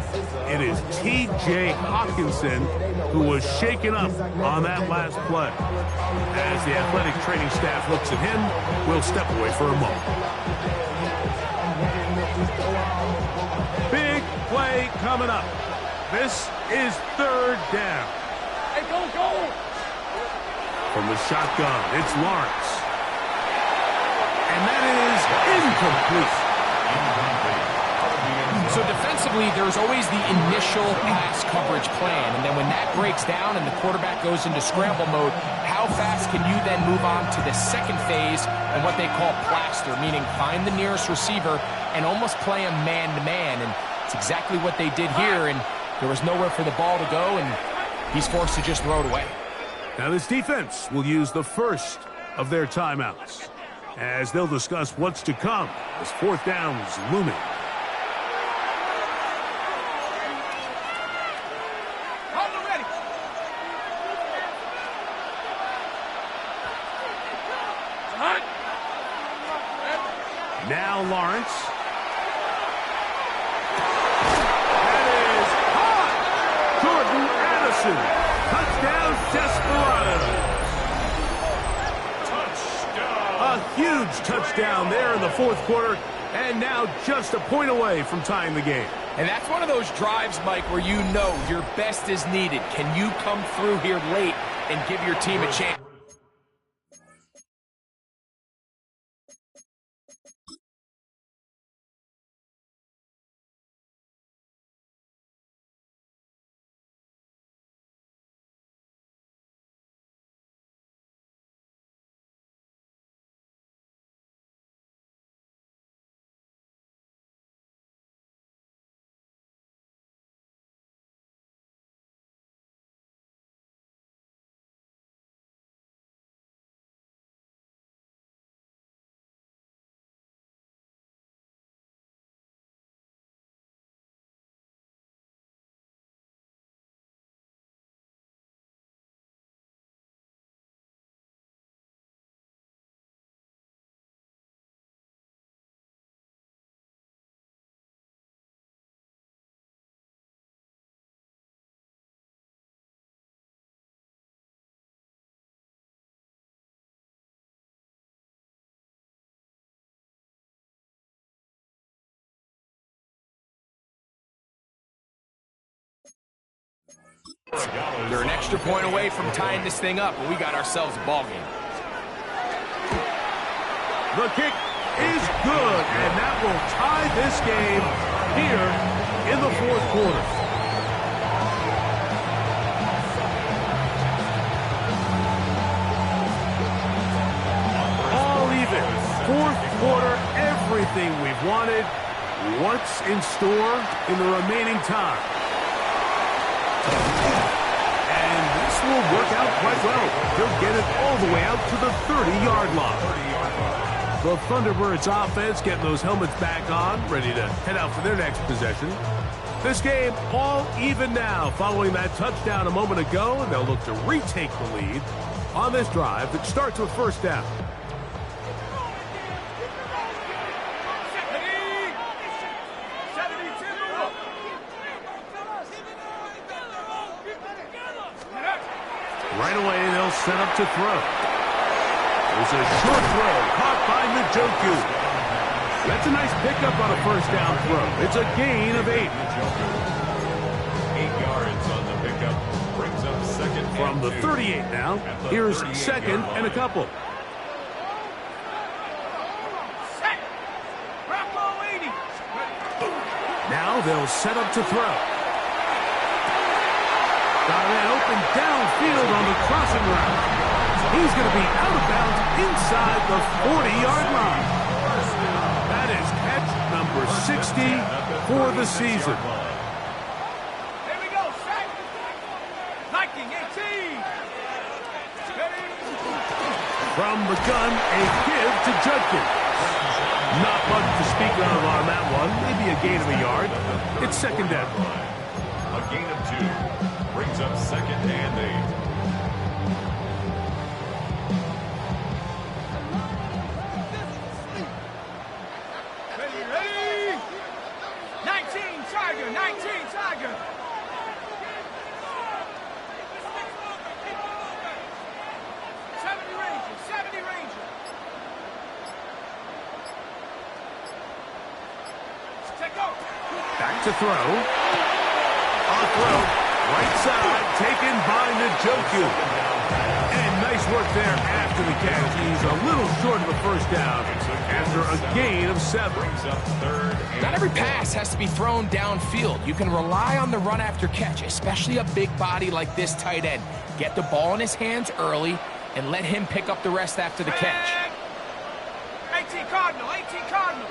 Speaker 1: It is T.J. Hawkinson who was shaken up on that last play. As the athletic training staff looks at him, we'll step away for a moment. Big play coming up. This is third down.
Speaker 4: Hey, go.
Speaker 1: From the shotgun, it's Lawrence. And that is incomplete.
Speaker 2: So defensively, there's always the initial pass coverage plan, and then when that breaks down and the quarterback goes into scramble mode, how fast can you then move on to the second phase and what they call plaster, meaning find the nearest receiver and almost play him man-to-man, and it's exactly what they did here, and there was nowhere for the ball to go, and he's forced to just throw it away.
Speaker 1: Now this defense will use the first of their timeouts as they'll discuss what's to come as fourth down is looming.
Speaker 4: Ready.
Speaker 1: Now Lawrence. That is hot. Jordan Addison. Touchdown, Desparados. A huge touchdown there in the fourth quarter, and now just a point away from tying the game.
Speaker 2: And that's one of those drives, Mike, where you know your best is needed. Can you come through here late and give your team a chance? They're an extra point away from tying this thing up, and we got ourselves a ball game.
Speaker 1: The kick is good, and that will tie this game here in the fourth quarter. All even. Fourth quarter, everything we've wanted. What's in store in the remaining time? And this will work out quite well. They'll get it all the way out to the 30-yard line. The Thunderbirds offense getting those helmets back on, ready to head out for their next possession. This game all even now following that touchdown a moment ago, and they'll look to retake the lead on this drive that starts with first down. Right away, they'll set up to throw. There's a short throw caught by Njoku. That's a nice pickup on a first down throw. It's a gain of 8.
Speaker 3: 8 yards on the pickup. Brings up second
Speaker 1: From the
Speaker 3: 2.
Speaker 1: 38 now, here's second and a couple. Now they'll set up to throw. Got it open downfield on the crossing route. He's going to be out of bounds inside the 40-yard line. That is catch number 60 for the season.
Speaker 4: Here we go, set. Liking 18.
Speaker 1: From the gun, a give to Judkins. Not much to speak of on that one. Maybe a gain of a yard. It's second down.
Speaker 3: A gain of 2. Brings up second and 8.
Speaker 4: Ready? 19 Tiger, 19 Tiger.
Speaker 1: Back to throw. Off road. Right side. Taken by Njoku. And nice work there after the catch. He's a little short of the first down after a gain of 7.
Speaker 2: Not every pass has to be thrown downfield. You can rely on the run after catch, especially a big body like this tight end. Get the ball in his hands early and let him pick up the rest after the catch.
Speaker 4: 18 Cardinal, 18 Cardinal.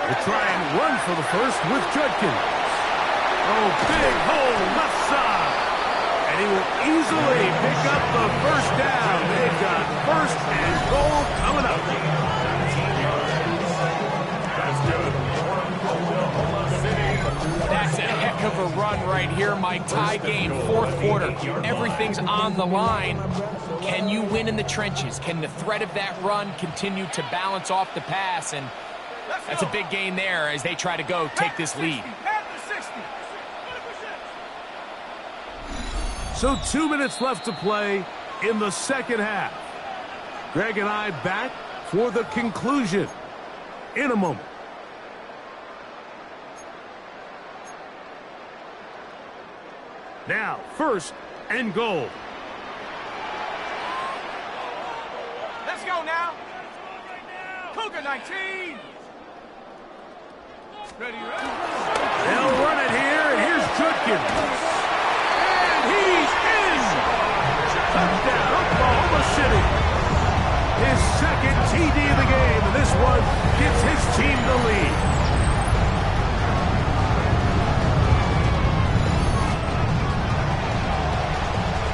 Speaker 1: They try and run for the first with Judkins. Oh, big hole left side. And he will easily pick up the first down. They've got first and goal coming up.
Speaker 2: That's a heck of a run right here, Mike. Tie game, fourth quarter. Everything's on the line. Can you win in the trenches? Can the threat of that run continue to balance off the pass? And that's a big gain there as they try to go take this lead.
Speaker 1: So 2 minutes left to play in the second half. Greg and I back for the conclusion in a moment. Now, first and goal.
Speaker 4: Let's go now. Cougar 19. Ready, ready.
Speaker 1: They'll run it here, and here's Judkins. And he's in. Touchdown, Oklahoma City. His second TD of the game, and this one gets his team the lead.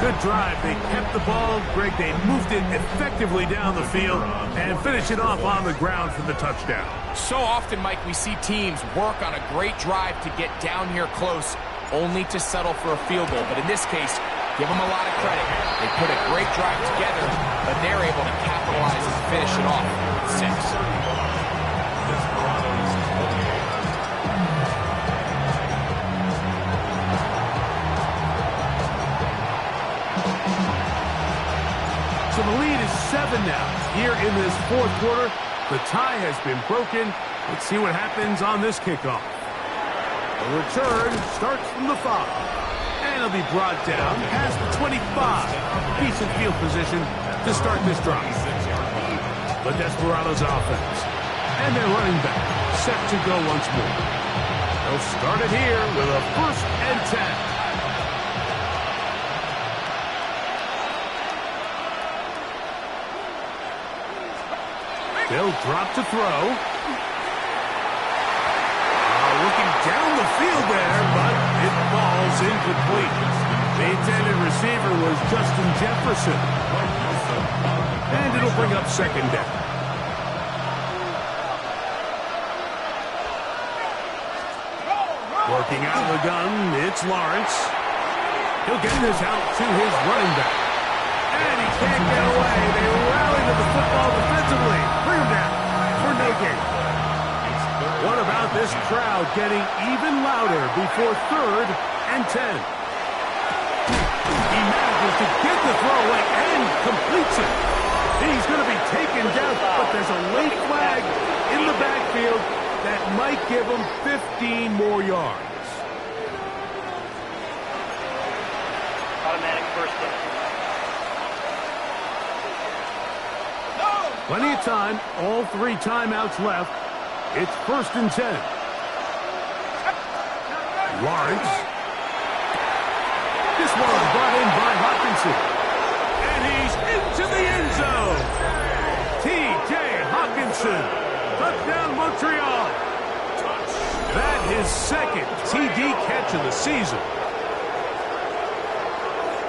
Speaker 1: Good drive. They kept the ball. Greg, they moved it effectively down the field and finish it off on the ground for the touchdown.
Speaker 2: So often, Mike, we see teams work on a great drive to get down here close, only to settle for a field goal. But in this case, give them a lot of credit. They put a great drive together, but they're able to capitalize and finish it off with 6.
Speaker 1: So the lead is 7 now here in this fourth quarter. The tie has been broken. Let's see what happens on this kickoff. The return starts from the 5. And it'll be brought down past the 25. Decent field position to start this drive. The Desparados offense. And their running back set to go once more. They'll start it here with a 1st and 10. They'll drop to throw. Looking down the field there, but it falls incomplete. The intended receiver was Justin Jefferson. And it'll bring up 2nd down. Working out of the gun, it's Lawrence. He'll get this out to his running back. And he can't get away. They rally to the football defensively. Bring him down for no gain. What about this crowd getting even louder before 3rd and 10? He manages to get the throw away and completes it. He's going to be taken down, but there's a late flag in the backfield that might give him 15 more yards.
Speaker 5: Automatic 1st down.
Speaker 1: Plenty of time, all 3 timeouts left. It's 1st and 10. Lawrence. This one is brought in by Hawkinson. And he's into the end zone. T.J. Hawkinson. Touchdown Montreal. That his 2nd TD catch of the season.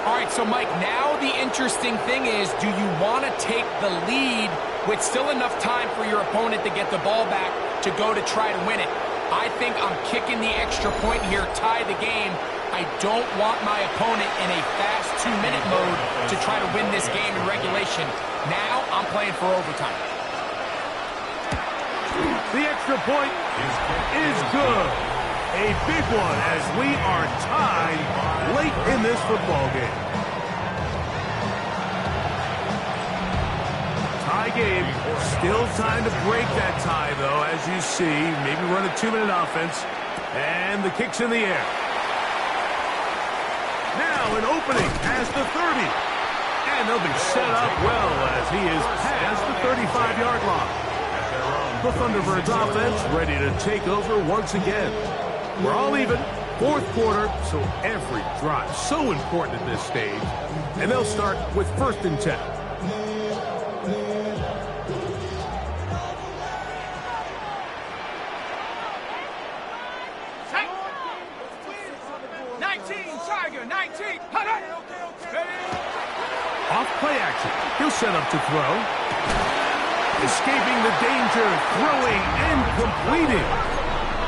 Speaker 2: All right, so Mike, now the interesting thing is, do you want to take the lead with still enough time for your opponent to get the ball back to go to try to win it? I think I'm kicking the extra point here, tie the game. I don't want my opponent in a fast 2-minute mode to try to win this game in regulation. Now I'm playing for overtime.
Speaker 1: The extra point is good. A big one as we are tied late in this football game. Tie game. Still time to break that tie, though, as you see. Maybe run a 2-minute offense. And the kick's in the air. Now an opening past the 30. And they'll be set up well as he is past the 35-yard line. The ThunderBirds offense ready to take over once again. We're all even, 4th quarter, so every drive so important at this stage. And they'll start with 1st and 10. Off play action. He'll set up to throw. Escaping the danger, throwing and completing.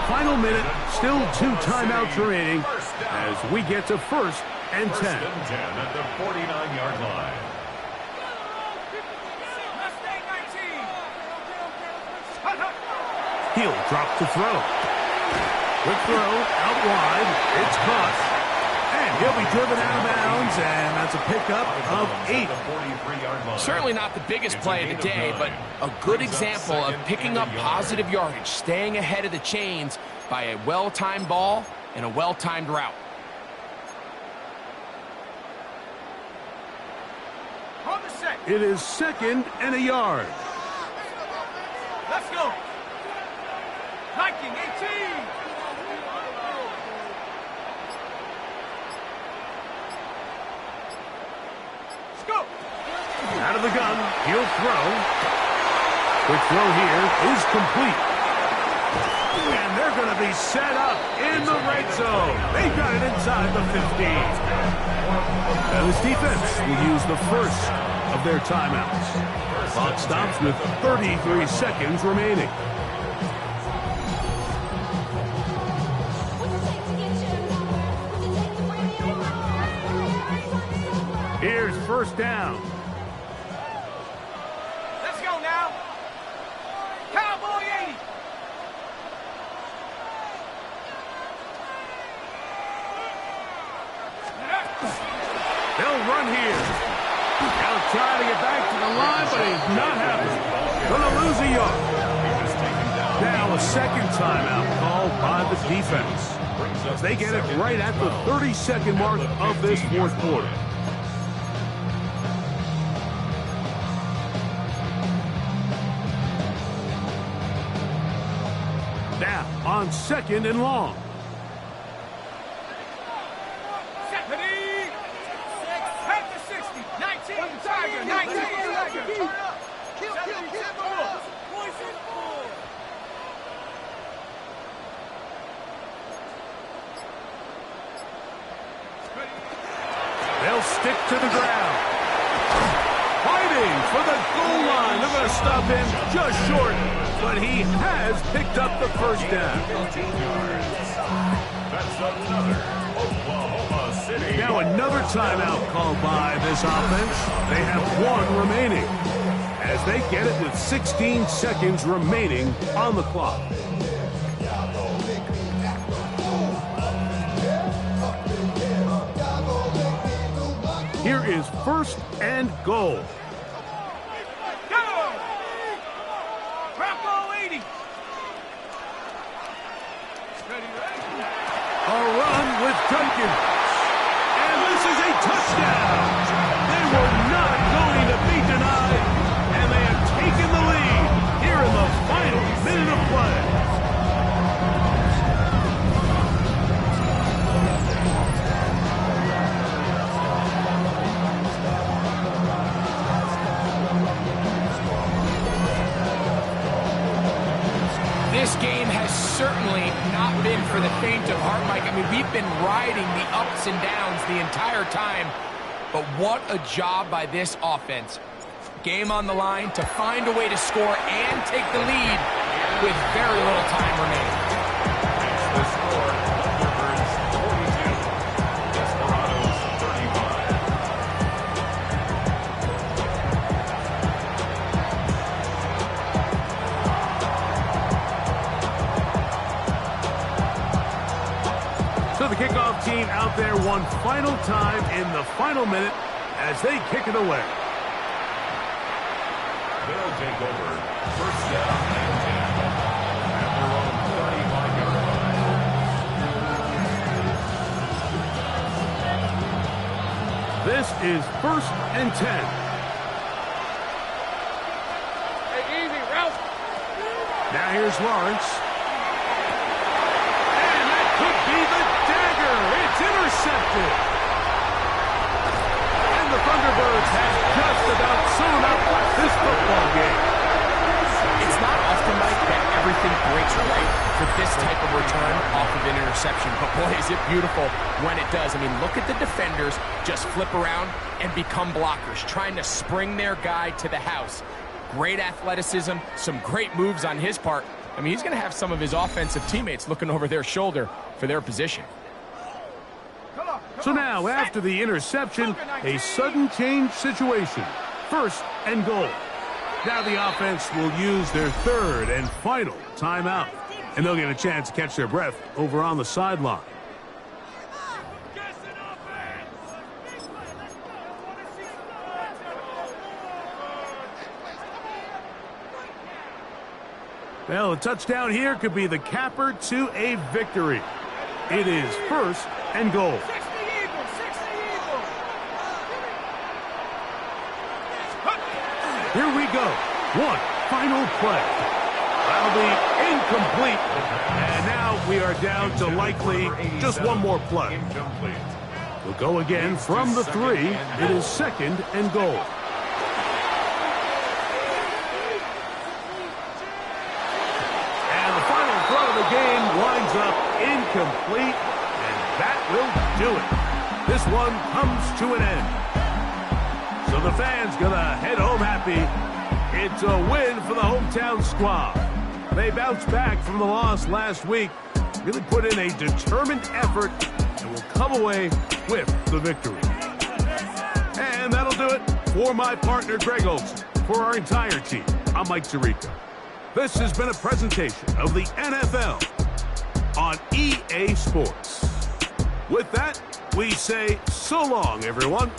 Speaker 1: Final minute, still 2 timeouts remaining as we get to 1st and 10.
Speaker 3: 1st and 10 at the 49-yard line.
Speaker 1: He'll drop to throw. Quick throw, out wide. It's caught. And he'll be driven out of bounds, and that's a pickup of 8.
Speaker 2: Certainly not the biggest play of the day, but a good example of picking up positive yardage, staying ahead of the chains by a well-timed ball and a well-timed route.
Speaker 1: It is 2nd and a yard.
Speaker 4: Let's go. Viking 18.
Speaker 1: Out of the gun, he'll throw. Quick throw here is complete. And they're going to be set up in the red zone. They got it inside the 15. Now this defense will use the 1st of their timeouts. Clock stops with 33 seconds remaining. Here's 1st down.
Speaker 4: Let's go now. Cowboy 80.
Speaker 1: They'll run here. Out trying to get back to the line, but he's not happening. Gonna lose a yard. Now a second timeout called by the defense. They get it right at the 30-second mark of this fourth quarter. Now on second and long. They'll stick to the ground. Fighting for the goal line. They're going to stop him just short, but he has picked up the first down.
Speaker 3: That's another Oklahoma City.
Speaker 1: Now another timeout called by this offense. They have one remaining as they get it with 16 seconds remaining on the clock. Here is first and goal.
Speaker 4: Go! Bronco 80.
Speaker 1: A run with Duncan. And this is a touchdown. They were not going to be denied, and they have taken the lead here in the final minute of play.
Speaker 2: This game has certainly not been for the faint of heart, Mike. I mean, we've been riding the ups and downs the entire time, but what a job by this offense. Game on the line to find a way to score and take the lead with very little time remaining.
Speaker 3: That's the score. ThunderBirds 42, Desparados 35.
Speaker 1: So the kickoff team out there one final time in the final minute as they kick it away.
Speaker 3: They'll take over. First down and 10 at their own 35-yard line.
Speaker 1: This is first and 10.
Speaker 4: Hey, easy, Ralph.
Speaker 1: Now here's Lawrence. And that could be the dagger. It's intercepted. And the ThunderBirds have just about sewn up this football game.
Speaker 2: It's not often, Mike, that everything breaks right for this type of return off of an interception. But boy, is it beautiful when it does. I mean, look at the defenders just flip around and become blockers, trying to spring their guy to the house. Great athleticism, some great moves on his part. I mean, he's going to have some of his offensive teammates looking over their shoulder for their position.
Speaker 1: So now, after the interception, a sudden change situation. First and goal. Now the offense will use their third and final timeout. And they'll get a chance to catch their breath over on the sideline. Well, a touchdown here could be the capper to a victory. It is first and goal. Here we go. One final play. That'll be incomplete. And now we are down to likely just one more play.
Speaker 3: Incomplete.
Speaker 1: We'll go again from the 3. It is second and goal. And the final throw of the game winds up incomplete. And that will do it. This one comes to an end. So the fans gonna head home happy. It's a win for the hometown squad. They bounced back from the loss last week, really put in a determined effort, and will come away with the victory. And that'll do it for my partner, Greg Olson. For our entire team, I'm Mike Tirico. This has been a presentation of the NFL on EA Sports. With that, we say so long, everyone.